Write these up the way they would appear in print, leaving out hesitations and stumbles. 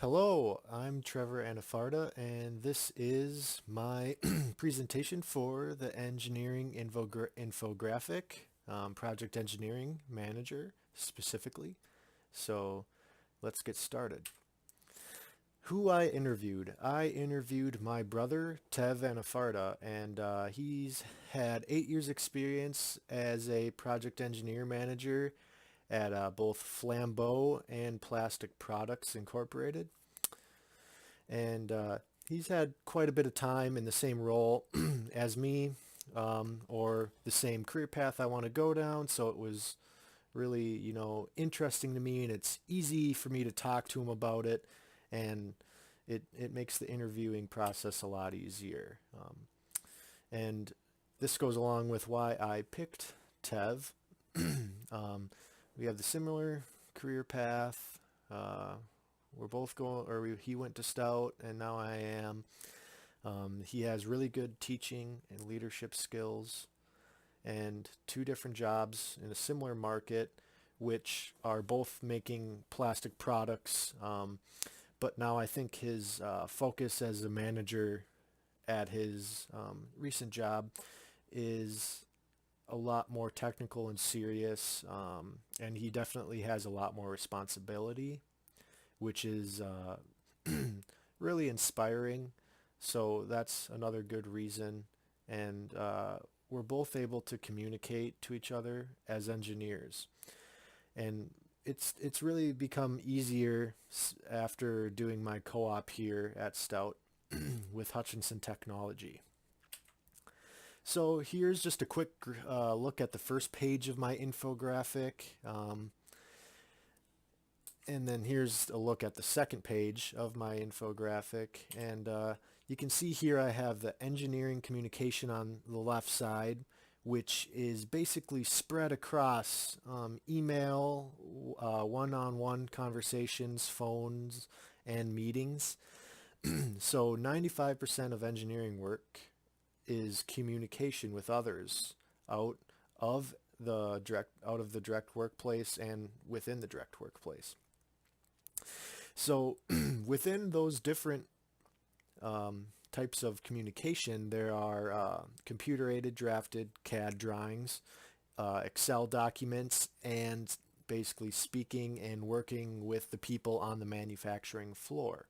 Hello, I'm Trevor Anafarda, and this is my presentation for the engineering infographic, project engineering manager specifically. So let's get started. Who I interviewed? I interviewed my brother, Tev Anafarda, and he's had 8 years experience as a project engineer manager at both Flambeau and Plastic Products Incorporated. And he's had quite a bit of time in the same role as me, or the same career path I want to go down. So it was really, interesting to me, and it's easy for me to talk to him about it, and it makes the interviewing process a lot easier. And this goes along with why I picked Tev. um, we have the similar career path. We're both going, he went to Stout, and now I am. He has really good teaching and leadership skills, and two different jobs in a similar market, which are both making plastic products. But now I think his focus as a manager at his recent job is a lot more technical and serious, and he definitely has a lot more responsibility, which is really inspiring. So that's another good reason. And we're both able to communicate to each other as engineers. And it's really become easier after doing my co-op here at Stout with Hutchinson Technology. So here's just a quick look at the first page of my infographic. And then here's a look at the second page of my infographic. And you can see here I have the engineering communication on the left side, which is basically spread across email, one-on-one conversations, phones, and meetings. So 95% of engineering work is communication with others out out of the direct workplace and within the direct workplace. So within those different types of communication, there are computer-aided drafted CAD drawings, Excel documents, and basically speaking and working with the people on the manufacturing floor,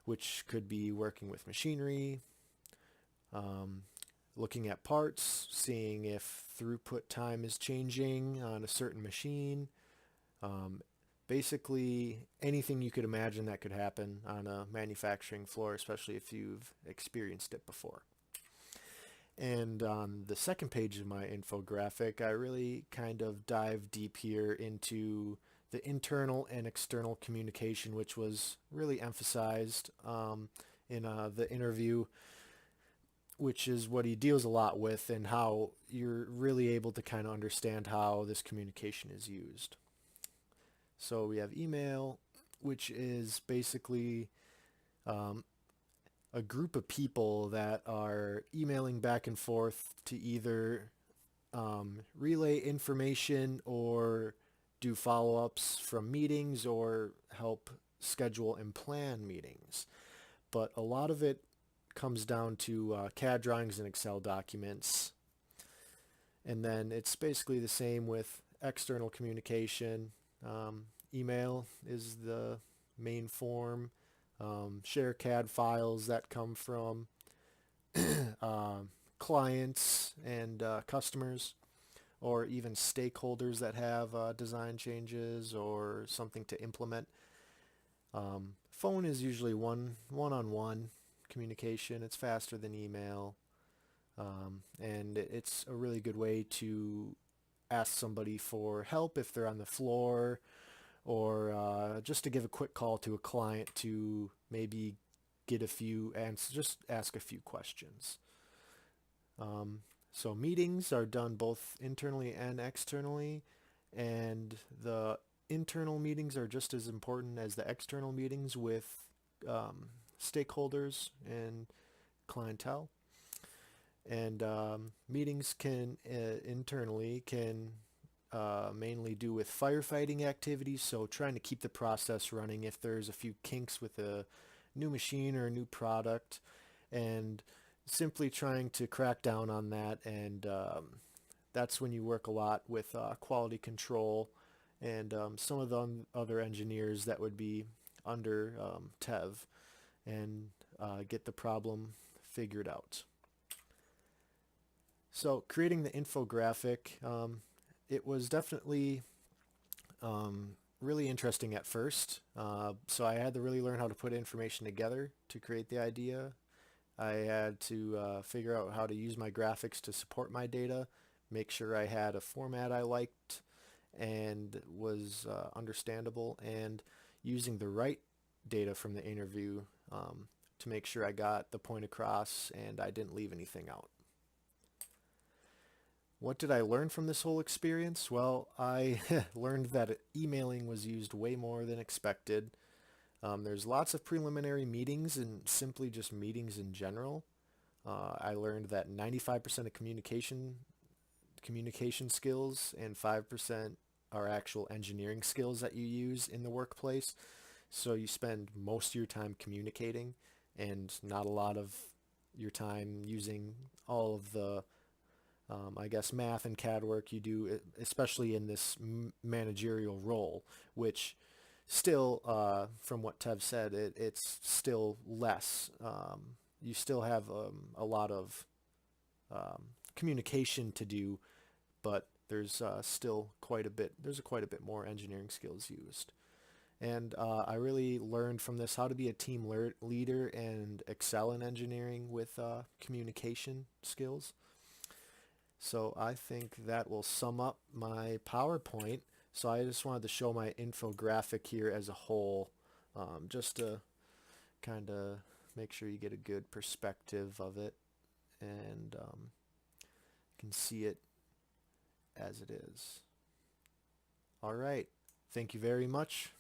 which could be working with machinery, um, looking at parts, seeing if throughput time is changing on a certain machine, um, basically anything you could imagine that could happen on a manufacturing floor, especially if you've experienced it before. And on the second page of my infographic, I really kind of dive deep here into the internal and external communication, which was really emphasized in the interview, which is what he deals a lot with, and how you're really able to kind of understand how this communication is used. So we have email, which is basically um, a group of people that are emailing back and forth to either relay information or do follow-ups from meetings or help schedule and plan meetings. But a lot of it comes down to CAD drawings and Excel documents. And then it's basically the same with external communication. Email is the main form. Share CAD files that come from uh, clients and customers, or even stakeholders that have design changes or something to implement. Phone is usually one-on-one communication. It's faster than email, and it's a really good way to ask somebody for help if they're on the floor, or just to give a quick call to a client to maybe get a few answers, just ask a few questions. Um, so meetings are done both internally and externally, and the internal meetings are just as important as the external meetings with stakeholders and clientele. And meetings can internally can mainly do with firefighting activities, so trying to keep the process running if there's a few kinks with a new machine or a new product, and simply trying to crack down on that. And that's when you work a lot with quality control and some of the other engineers that would be under Tev, and get the problem figured out. So creating the infographic, it was definitely really interesting at first. So I had to really learn how to put information together to create the idea. I had to figure out how to use my graphics to support my data, make sure I had a format I liked and was understandable, and using the right data from the interview to make sure I got the point across and I didn't leave anything out. What did I learn from this whole experience? Well, I learned that emailing was used way more than expected. There's lots of preliminary meetings and simply just meetings in general. I learned that 95% of communication skills and 5% are actual engineering skills that you use in the workplace. So you spend most of your time communicating and not a lot of your time using all of the I guess math and CAD work you do, especially in this managerial role, which still, from what Tev said, it's still less. You still have a lot of communication to do, but there's still quite a bit. There's quite a bit more engineering skills used. And I really learned from this how to be a team leader and excel in engineering with communication skills. So I think that will sum up my PowerPoint. So I just wanted to show my infographic here as a whole, just to kind of make sure you get a good perspective of it and can see it as it is. All right. Thank you very much.